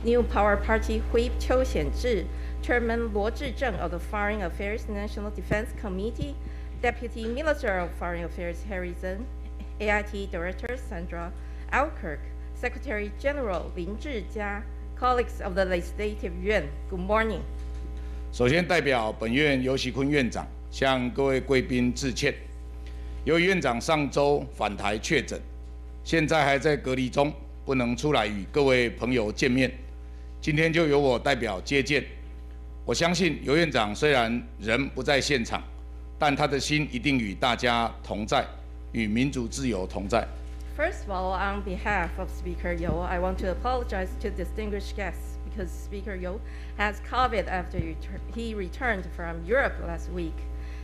New Power Party Whip 邱显智 Chairman 罗志正 of the Foreign Affairs National Defense Committee, Deputy Minister of Foreign Affairs Harry Zeng, AIT Director Sandra Alkirk, Secretary General 林志嘉 colleagues of the Legislative Yuan, good morning. 首先，代表本院游锡堃院长向各位贵宾致歉。由于院长上周返台确诊，现在还在隔离中，不能出来与各位朋友见面。今天就由我代表接见。我相信游院长虽然人不在现场，但他的心一定与大家同在，与民主自由同在。First of all, on behalf of Speaker Yo, I want to apologize to distinguished guests because Speaker Yo has COVID after he returned from Europe last week.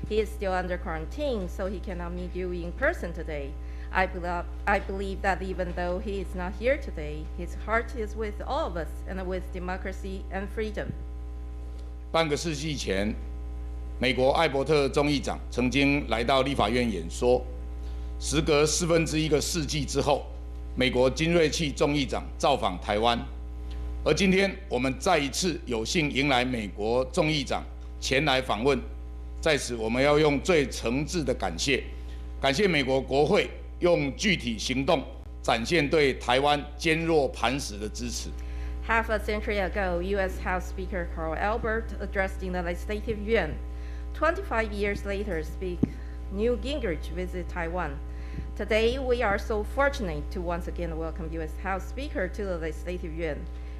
He is still under quarantine, so he cannot meet you in person today. I believe that even though he is not here today, his heart is with all of us and with democracy and freedom. 半个世纪前，美国艾伯特众议长曾经来到立法院演说。时隔1/4个世纪之后，美国金瑞气众议长造访台湾，而今天我们再一次有幸迎来美国众议长前来访问。在此，我们要用最诚挚的感谢美国国会用具体行动展现对台湾坚若磐石的支持。Half a century ago, U.S. House Speaker Carl Albert addressed in the Legislative Yuan. 25 years later, Speaker Newt Gingrich visited Taiwan. Today, we are so fortunate to once again welcome U.S. House Speaker to the Legislative Yuan.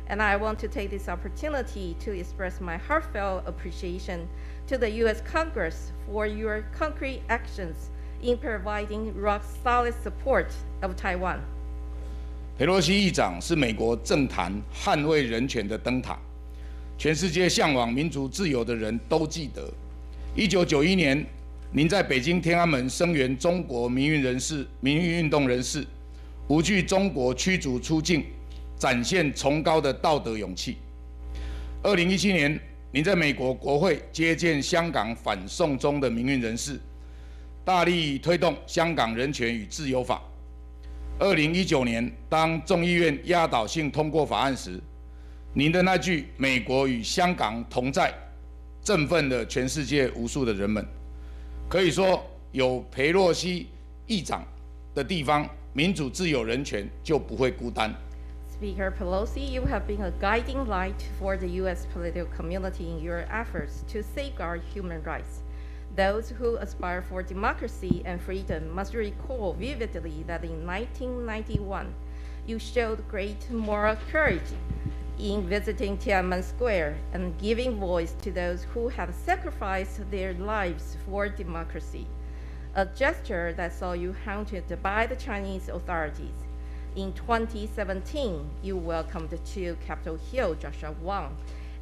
And I want to take this opportunity to express my heartfelt appreciation to the U.S. Congress for your concrete actions in providing rock-solid support of Taiwan. 佩洛西议长是美国政坛捍卫人权的灯塔，全世界向往民主自由的人都记得。1991年，您在北京天安门声援中国民运运动人士，无惧中国驱逐出境，展现崇高的道德勇气。2017年，您在美国国会接见香港反送中的民运人士，大力推动香港人权与自由法。2019年，当众议院压倒性通过法案时，您的那句“美国与香港同在”，振奋了全世界无数的人们。可以说，有裴洛西议长的地方，民主、自由、人权就不会孤单。Speaker Pelosi, you have been a guiding light for the U.S. political community in your efforts to safeguard human rights. Those who aspire for democracy and freedom must recall vividly that in 1991, you showed great moral courage in visiting Tiananmen Square and giving voice to those who have sacrificed their lives for democracy, a gesture that saw you hunted by the Chinese authorities. In 2017, you welcomed to Capitol Hill Joshua Wong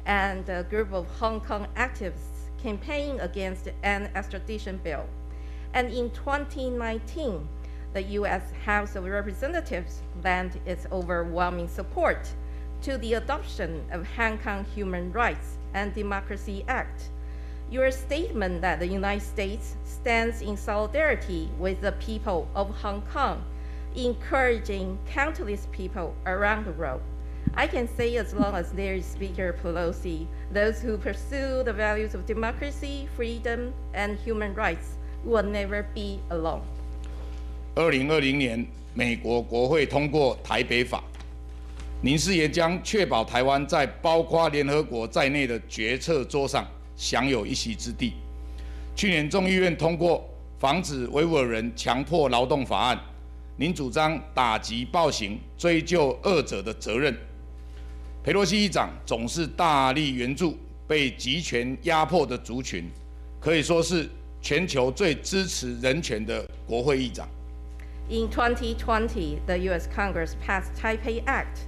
and a group of Hong Kong activists campaigning against an extradition bill. And in 2019, the U.S. House of Representatives lent its overwhelming support to the adoption of Hong Kong Human Rights and Democracy Act. Your statement that the United States stands in solidarity with the people of Hong Kong, encouraging countless people around the world. I can say as long as there is Speaker Pelosi, those who pursue the values of democracy, freedom, and human rights will never be alone. 2020年，美国国会通过台北法，您誓言将确保台湾在包括联合国在内的决策桌上享有一席之地。去年众议院通过防止维吾尔人强迫劳动法案，您主张打击暴行，追究恶者的责任。裴洛西议长总是大力援助被集权压迫的族群，可以说是全球最支持人权的国会议长。In 2020, the U.S. Congress passed Taipei Act,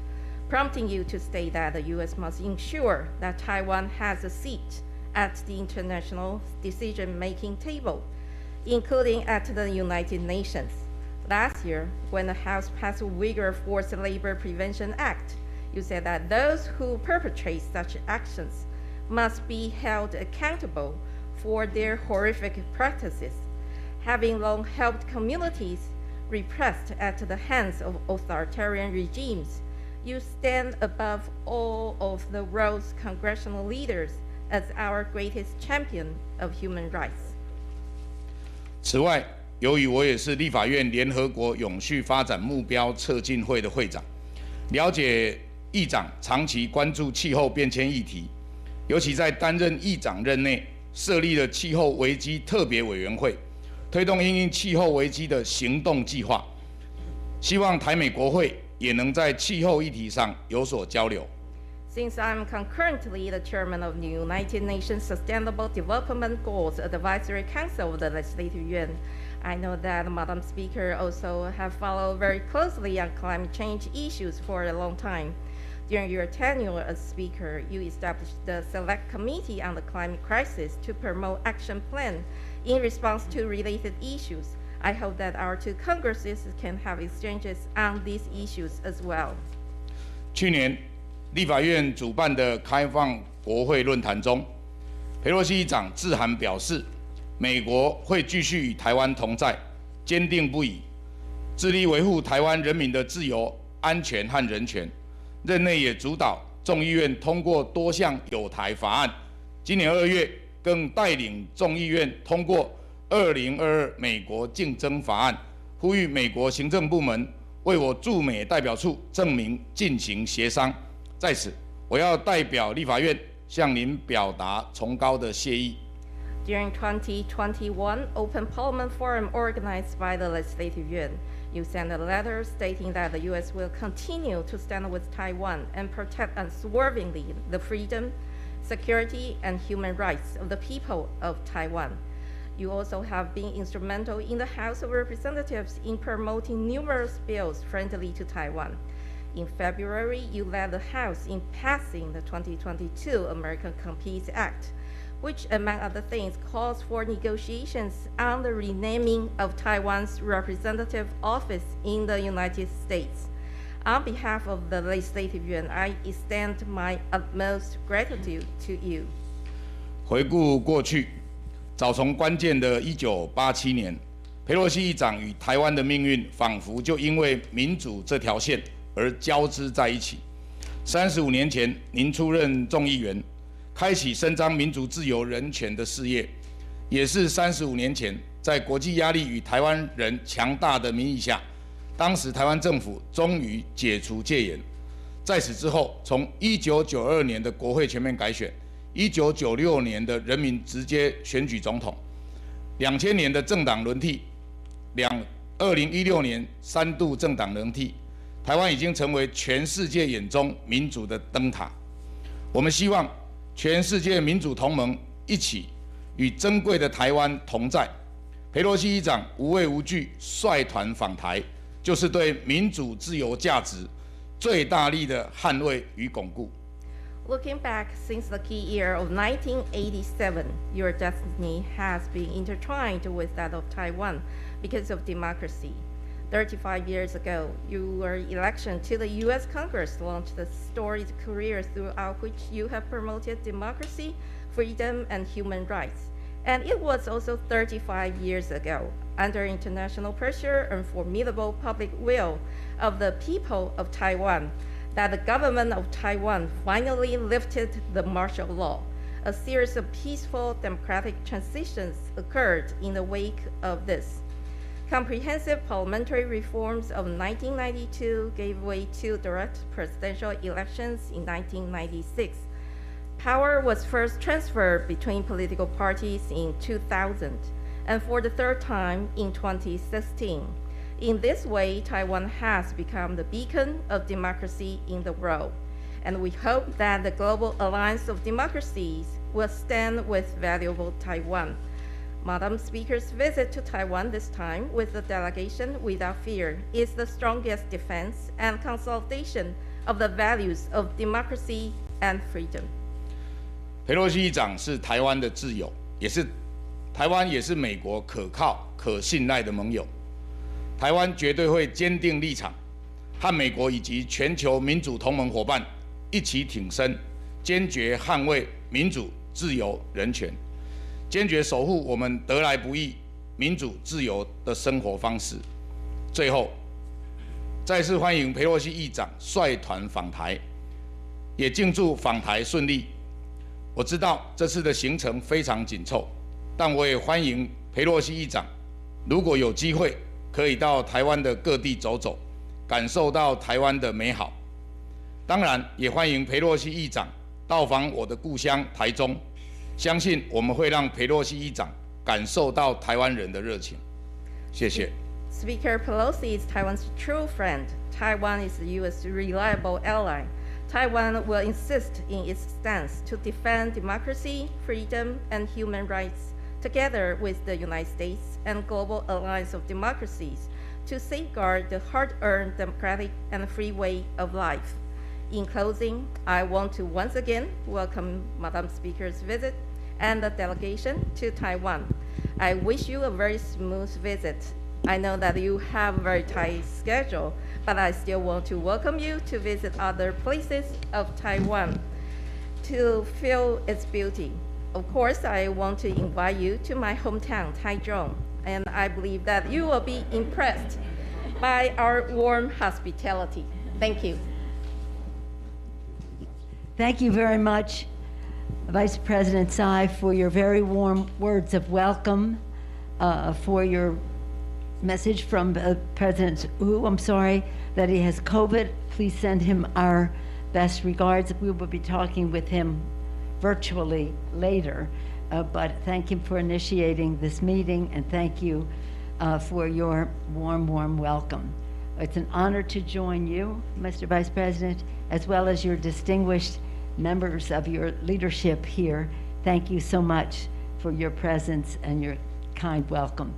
prompting you to state that the U.S. must ensure that Taiwan has a seat at the international decision-making table, including at the United Nations. Last year, when the House passed Uyghur Forced Labor Prevention Act, you said that those who perpetrate such actions must be held accountable for their horrific practices. Having long helped communities repressed at the hands of authoritarian regimes, You stand above all of the world's congressional leaders as our greatest champion of human rights. 此外，由于我也是立法院联合国永续发展目标策进会的会长，了解议长长期关注气候变迁议题，尤其在担任议长任内，设立了气候危机特别委员会，推动因应气候危机的行动计划，希望台美国会也能在气候议题上有所交流。Since I'm concurrently the chairman of the United Nations Sustainable Development Goals Advisory Council of the Legislative Yuan, I know that Madam Speaker also have followed very closely on climate change issues for a long time. During your tenure as Speaker, you established the Select Committee on the Climate Crisis to promote action plan in response to related issues. I hope that our two Congresses can have exchanges on these issues as well. 去年，立法院主办的开放国会论坛中，裴洛西议长致函表示，美国会继续与台湾同在，坚定不移，致力维护台湾人民的自由、安全和人权。任内也主导众议院通过多项友台法案，今年2月更带领众议院通过2022美国竞争法案，呼吁美国行政部门为我驻美代表处证明进行协商。在此，我要代表立法院向您表达崇高的谢意。During 2021 Open Parliament Forum organized by the Legislative Yuan, you sent a letter stating that the U.S. will continue to stand with Taiwan and protect unswervingly the freedom, security, and human rights of the people of Taiwan. You also have been instrumental in the House of Representatives in promoting numerous bills friendly to Taiwan. In February, you led the House in passing the 2022 American Competes Act, which, among other things, calls for negotiations on the renaming of Taiwan's representative office in the United States. On behalf of the Legislative Yuan, I extend my utmost gratitude to you. 回顾过去，早从关键的1987年，裴洛西议长与台湾的命运仿佛就因为民主这条线而交织在一起。35年前，您出任众议员，开启伸张民主、自由、人权的事业，也是35年前，在国际压力与台湾人强大的民意下，当时台湾政府终于解除戒严。在此之后，从1992年的国会全面改选，1996年的人民直接选举总统，2000年的政党轮替，2016年3度政党轮替，台湾已经成为全世界眼中民主的灯塔。我们希望全世界民主同盟一起与珍贵的台湾同在。裴洛西议长无畏无惧率团访台，就是对民主自由价值最大力的捍卫与巩固。Looking back since the key year of 1987, your destiny has been intertwined with that of Taiwan because of democracy. 35 years ago, your election to the U.S. Congress launched a storied career throughout which you have promoted democracy, freedom, and human rights. And it was also 35 years ago, under international pressure and formidable public will of the people of Taiwan, that the government of Taiwan finally lifted the martial law. A series of peaceful democratic transitions occurred in the wake of this. Comprehensive parliamentary reforms of 1992 gave way to direct presidential elections in 1996. Power was first transferred between political parties in 2000, and for the third time in 2016. In this way, Taiwan has become the beacon of democracy in the world, and we hope that the global alliance of democracies will stand with valuable Taiwan. Madam Speaker's visit to Taiwan this time with the delegation without fear is the strongest defense and consolidation of the values of democracy and freedom. 裴洛西议长是台湾的挚友，台湾也是美国可靠、可信赖的盟友。台湾绝对会坚定立场，和美国以及全球民主同盟伙伴一起挺身，坚决捍卫民主、自由、人权。坚决守护我们得来不易、民主自由的生活方式。最后，再次欢迎裴洛西议长率团访台，也敬祝访台顺利。我知道这次的行程非常紧凑，但我也欢迎裴洛西议长，如果有机会，可以到台湾的各地走走，感受到台湾的美好。当然，也欢迎裴洛西议长到访我的故乡台中，相信我们会让裴洛西议长感受到台湾人的热情。谢谢。Speaker Pelosi is Taiwan's true friend. Taiwan is the U.S. reliable ally. Taiwan will insist in its stance to defend democracy, freedom, and human rights, together with the United States and global alliance of democracies, to safeguard the hard-earned democratic and free way of life. In closing, I want to once again welcome Madam Speaker's visit and the delegation to Taiwan. I wish you a very smooth visit. I know that you have a very tight schedule, but I still want to welcome you to visit other places of Taiwan to feel its beauty. Of course, I want to invite you to my hometown, Taichung, and I believe that you will be impressed by our warm hospitality. Thank you. Thank you very much, Vice President Tsai, for your very warm words of welcome, for your message from President Wu. I'm sorry that he has COVID. Please send him our best regards. We will be talking with him virtually later, but thank him for initiating this meeting, and thank you for your warm welcome. It's an honor to join you, Mr. Vice President, as well as your distinguished members of your leadership here. Thank you so much for your presence and your kind welcome.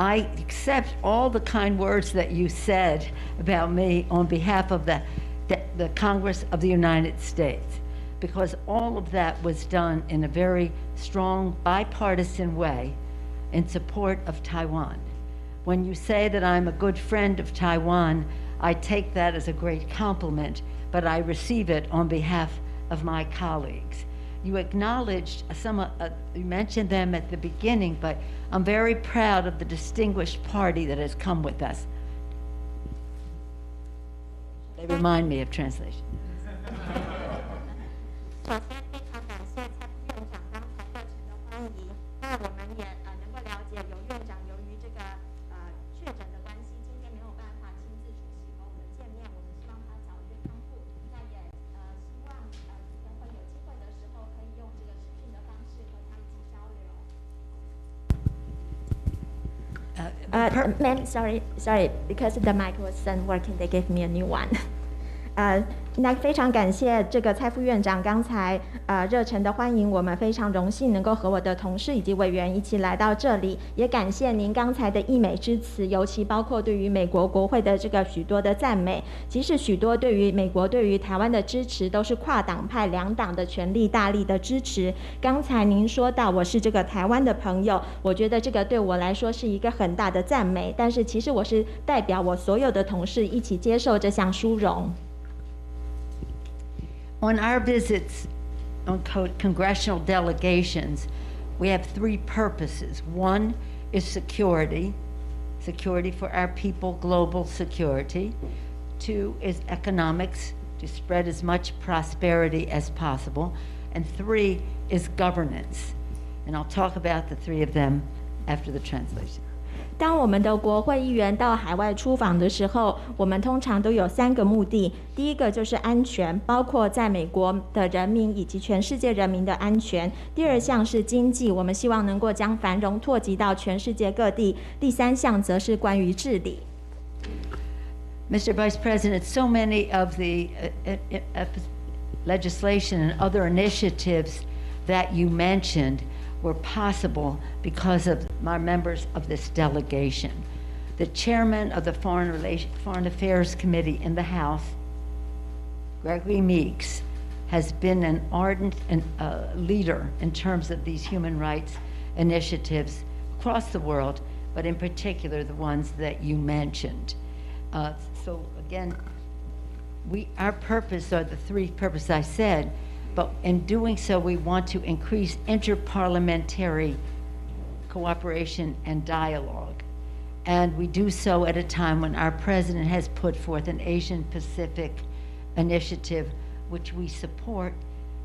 I accept all the kind words that you said about me on behalf of the Congress of the United States, because all of that was done in a very strong bipartisan way in support of Taiwan. When you say that I'm a good friend of Taiwan, I take that as a great compliment, but I receive it on behalf of my colleagues. You acknowledged you mentioned them at the beginning, but I'm very proud of the distinguished party that has come with us. They remind me of translation. Ma'am, sorry, because the mic wasn't working, they gave me a new one. 那非常感谢这个蔡副院长刚才热忱的欢迎，我们非常荣幸能够和我的同事以及委员一起来到这里，也感谢您刚才的溢美之词，尤其包括对于美国国会的这个许多的赞美，其实许多对于美国对于台湾的支持都是跨党派两党的全力大力的支持。刚才您说到我是这个台湾的朋友，我觉得这个对我来说是一个很大的赞美，但是其实我是代表我所有的同事一起接受这项殊荣。On our visits on congressional delegations, we have three purposes. One is security for our people, global security. Two is economics, to spread as much prosperity as possible. And three is governance. And I'll talk about the three of them after the translation. 当我们的国会议员到海外出访的时候，我们通常都有3个目的。第一个就是安全，包括在美国的人民以及全世界人民的安全。第二项是经济，我们希望能够将繁荣拓及到全世界各地。第3项则是关于治理。Mr. Vice President, so many of the legislation and other initiatives that you mentioned were possible because of my members of this delegation. The chairman of the Foreign Affairs Committee in the House, Gregory Meeks, has been an ardent leader in terms of these human rights initiatives across the world, but in particular the ones that you mentioned. So again, our purpose are the three purposes I said, but in doing so, we want to increase interparliamentary cooperation and dialogue. And we do so at a time when our president has put forth an Asian Pacific initiative, which we support,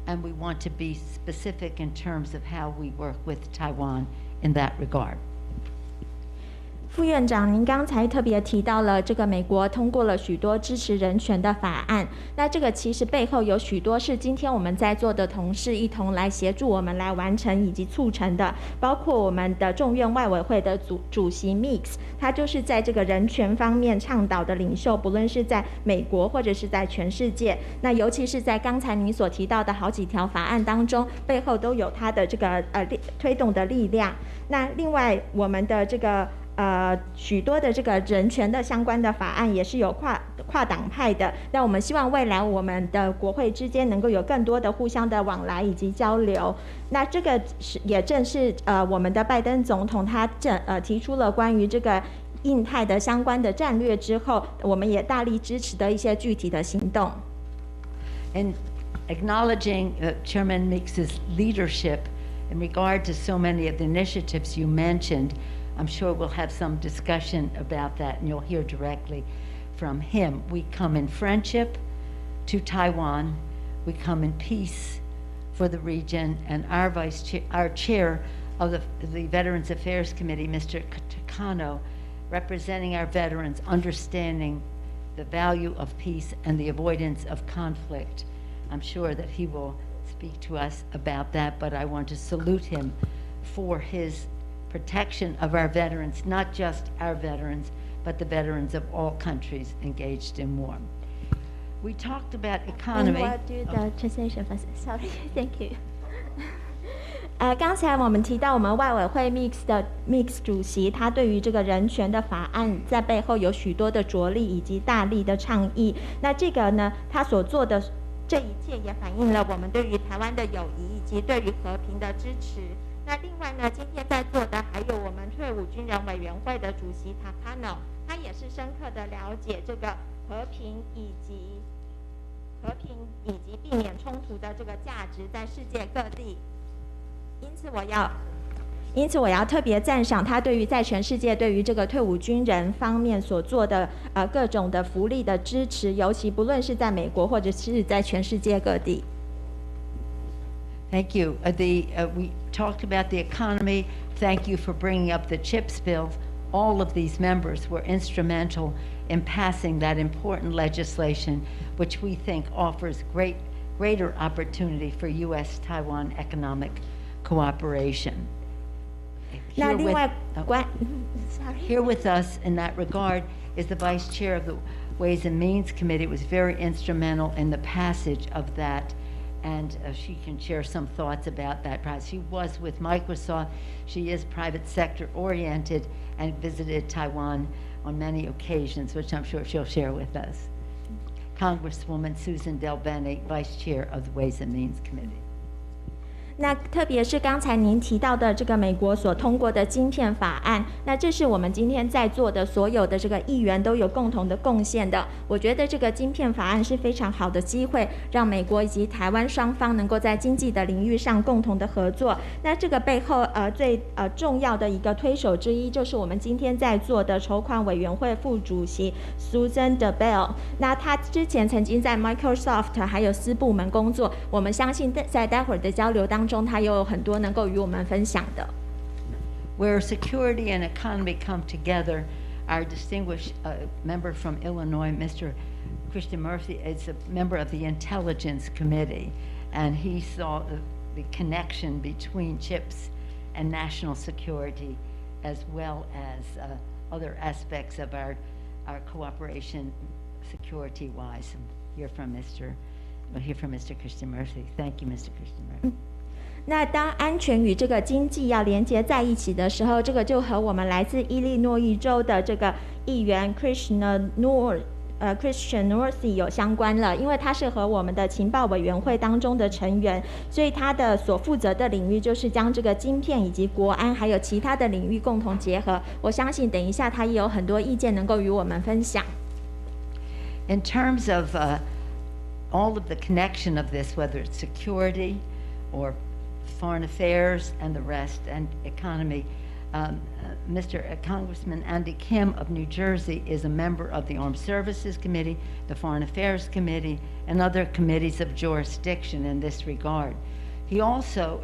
and we want to be specific in terms of how we work with Taiwan in that regard. 副院长，您刚才特别提到了这个美国通过了许多支持人权的法案，那这个其实背后有许多是今天我们在座的同事一同来协助我们来完成以及促成的，包括我们的众院外委会的主席 Mix， 他就是在这个人权方面倡导的领袖，不论是在美国或者是在全世界，那尤其是在刚才您所提到的好几条法案当中，背后都有他的这个推动的力量。那另外我们的这个许多的这个人权的相关的法案也是有跨党派的，那我们希望未来我们的国会之间能够有更多的互相的往来以及交流。那这个也正是我们的拜登总统他提出了关于这个印太的相关的战略之后，我们也大力支持的一些具体的行动。And acknowledging Chairman Meeks's leadership in regard to so many of the initiatives you mentioned, I'm sure we'll have some discussion about that, and you'll hear directly from him. We come in friendship to Taiwan. We come in peace for the region. And our chair of the Veterans Affairs Committee, Mr. Takano, representing our veterans, understanding the value of peace and the avoidance of conflict. I'm sure that he will speak to us about that, but I want to salute him for his protection of our veterans, not just our veterans, but the veterans of all countries engaged in war. We talked about economy. And we'll do the translation first. Sorry, thank you. 刚才我们提到我们外委会 Mix 主席，他对于这个人权的法案在背后有许多的着力以及大力的倡议。那这个呢，他所做的这一切也反映了我们对于台湾的友谊以及对于和平的支持。那另外呢，今天在座的还有我们退伍军人委员会的主席 Takano， 他也是深刻的了解这个和平以及避免冲突的这个价值在世界各地。因此我要特别赞赏他对于在全世界对于这个退伍军人方面所做的各种的福利的支持，尤其不论是在美国或者是在全世界各地。Thank you. We talked about the economy. Thank you for bringing up the CHIPS bill. All of these members were instrumental in passing that important legislation, which we think offers greater opportunity for U.S.-Taiwan economic cooperation. Here with us in that regard is the Vice Chair of the Ways and Means Committee. It was very instrumental in the passage of that, and she can share some thoughts about that process. She was with Microsoft. She is private sector oriented and visited Taiwan on many occasions, which I'm sure she'll share with us. Congresswoman Susan Del Bene, Vice Chair of the Ways and Means Committee. 那特别是刚才您提到的这个美国所通过的晶片法案，那这是我们今天在座的所有的这个议员都有共同的贡献的。我觉得这个晶片法案是非常好的机会，让美国以及台湾双方能够在经济的领域上共同的合作。那这个背后最重要的一个推手之一，就是我们今天在座的筹款委员会副主席 Susan DeBell。那他之前曾经在 Microsoft 还有私部门工作，我们相信在待会儿的交流当中，他又有很多能够与我们分享的。Where security and economy come together, our distinguished member from Illinois, Mr. Christian Murphy, is a member of the Intelligence Committee, and he saw the connection between CHIPS and national security, as well as other aspects of our cooperation security-wise. We'll hear from Mr. Christian Murphy. Thank you, Mr. Christian Murphy. 那当安全与这个经济要连接在一起的时候，这个就和我们来自伊利诺伊州的这个议员 Christian Northey 有相关了，因为他是和我们的情报委员会当中的成员，所以他的所负责的领域就是将这个晶片以及国安还有其他的领域共同结合。我相信等一下他也有很多意见能够与我们分享。In terms of all of the connection of this, whether it's security or foreign affairs and the rest, and economy, Mr. Congressman Andy Kim of New Jersey is a member of the Armed Services Committee, the Foreign Affairs Committee, and other committees of jurisdiction in this regard. He also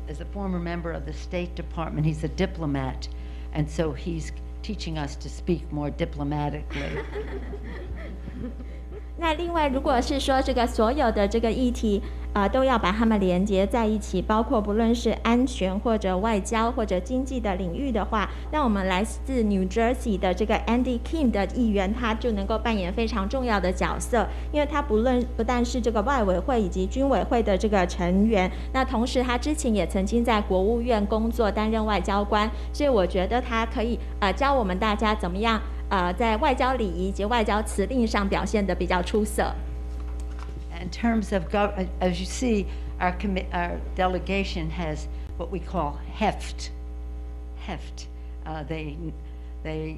is a former member of the State Department. He's a diplomat, and so he's teaching us to speak more diplomatically. 那另外，如果是说这个所有的这个议题，都要把它们连接在一起，包括不论是安全或者外交或者经济的领域的话，那我们来自 New Jersey 的这个 Andy Kim 的议员，他就能够扮演非常重要的角色，因为他不但是这个外委会以及军委会的这个成员，那同时他之前也曾经在国务院工作，担任外交官，所以我觉得他可以教我们大家怎么样在外交礼仪及外交辞令上表现得比较出色。In terms of, as you see, our delegation has what we call heft. They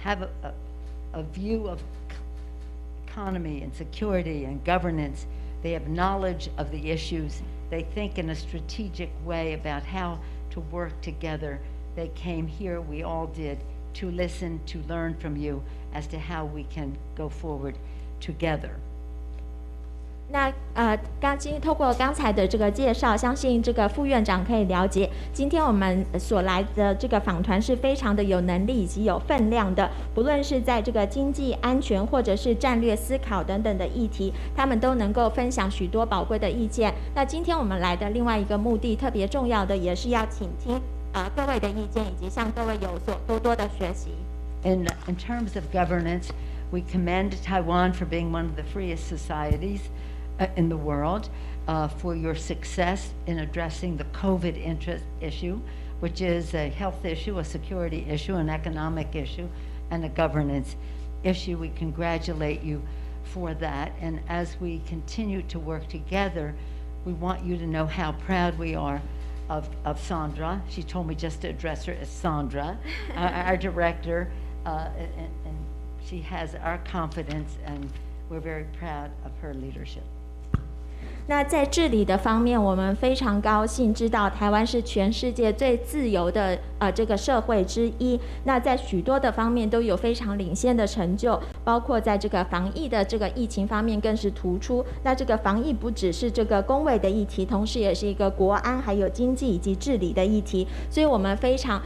have a view of economy and security and governance. They have knowledge of the issues. They think in a strategic way about how to work together. They came here, we all did, to listen, to learn from you as to how we can go forward together. 那透过刚才的这个介绍，相信这个副院长可以了解，今天我们所来的这个访团是非常的有能力以及有分量的，不论是在这个经济安全或者是战略思考等等的议题，他们都能够分享许多宝贵的意见。那今天我们来的另外一个目的特别重要的，也是要倾听各位的意见，以及向各位有所多的学习。In terms of governance, we commend Taiwan for being one of the freest societies in the world, for your success in addressing the COVID issue, which is a health issue, a security issue, an economic issue, and a governance issue. We congratulate you for that. And as we continue to work together, we want you to know how proud we are of Sandra. She told me just to address her as Sandra, our director, and she has our confidence, and we're very proud of her leadership. 那在治理的方面，我们非常高兴知道台湾是全世界最自由的这个社会之一。那在许多的方面都有非常领先的成就，包括在这个防疫的这个疫情方面更是突出。那这个防疫不只是这个公卫的议题，同时也是一个国安还有经济以及治理的议题。所以我们非常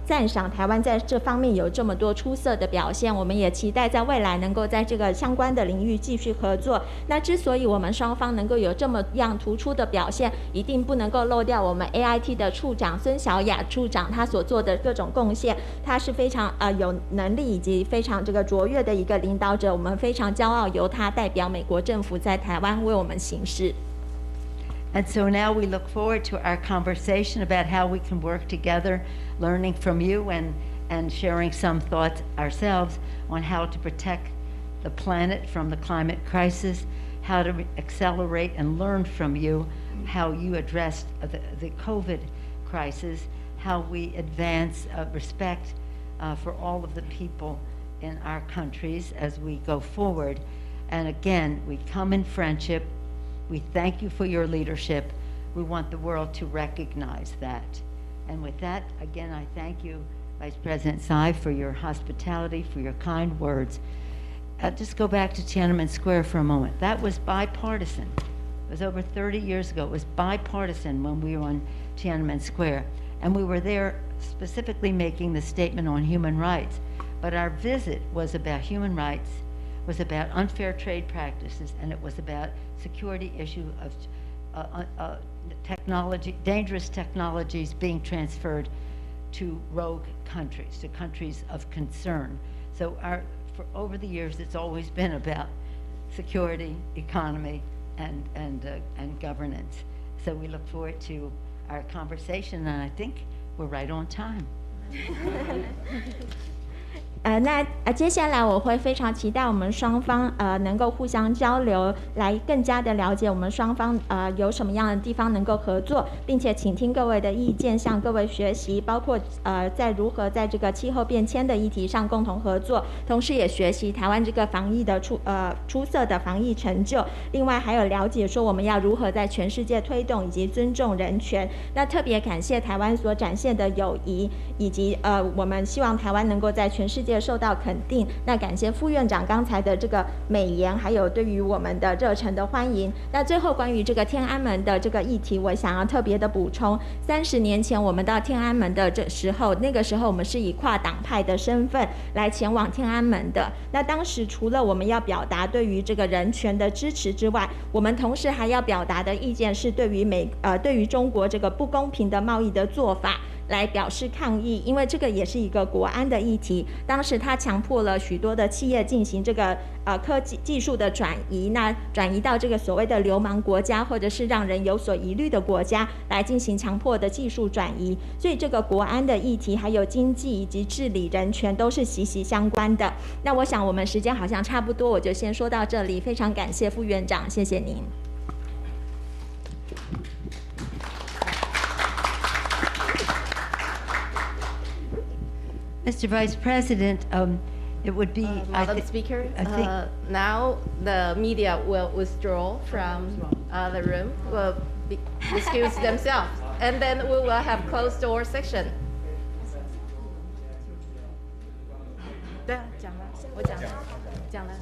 赞赏台湾在这方面有这么多出色的表现。我们也期待在未来能够在这个相关的领域继续合作。那之所以我们双方能够有这么样突出的表现，一定不能够漏掉我们 AIT 的处长孙小雅处长他所做的各种贡献。他是非常有能力以及非常这个卓越的一个领导者，我们非常骄傲由他代表美国政府在台湾为我们行事。And so now we look forward to our conversation about how we can work together, learning from you and sharing some thoughts ourselves on how to protect the planet from the climate crisis, how to accelerate and learn from you how you addressed the COVID crisis, how we advance respect for all of the people in our countries as we go forward. And again, we come in friendship. We thank you for your leadership. We want the world to recognize that. And with that, again, I thank you, Vice President Tsai, for your hospitality, for your kind words. Just go back to Tiananmen Square for a moment. That was bipartisan. It was over 30 years ago. It was bipartisan when we were on Tiananmen Square. And we were there specifically making the statement on human rights. But our visit was about human rights, was about unfair trade practices, and it was about security issue of technology, dangerous technologies being transferred to rogue countries, to countries of concern. So for over the years, it's always been about security, economy, and governance. So we look forward to our conversation, and I think we're right on time. 接下来我会非常期待我们双方能够互相交流，来更加的了解我们双方有什么样的地方能够合作，并且倾听各位的意见，向各位学习，包括在如何在这个气候变迁的议题上共同合作，同时也学习台湾这个防疫的出色的防疫成就。另外还有了解说我们要如何在全世界推动以及尊重人权。那特别感谢台湾所展现的友谊，以及我们希望台湾能够在全世界受到肯定。那感谢副院长刚才的这个美言，还有对于我们的热忱的欢迎。那最后关于这个天安门的这个议题，我想要特别的补充，30年前我们到天安门的那个时候我们是以跨党派的身份来前往天安门的。那当时除了我们要表达对于这个人权的支持之外，我们同时还要表达的意见是对于中国这个不公平的贸易的做法来表示抗议，因为这个也是一个国安的议题。当时他强迫了许多的企业进行这个科技技术的转移，那转移到这个所谓的流氓国家，或者是让人有所疑虑的国家来进行强迫的技术转移。所以这个国安的议题，还有经济以及治理人权都是息息相关的。那我想我们时间好像差不多，我就先说到这里。非常感谢副院长，谢谢您。Mr. Vice President, it would be, Madam Speaker, now the media will withdraw from the room, will excuse themselves, and then we will have closed door section. 对啊，讲了，我讲了。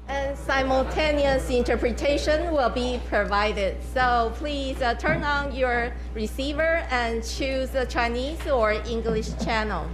And simultaneous interpretation will be provided. So please turn on your receiver and choose the Chinese or English channel.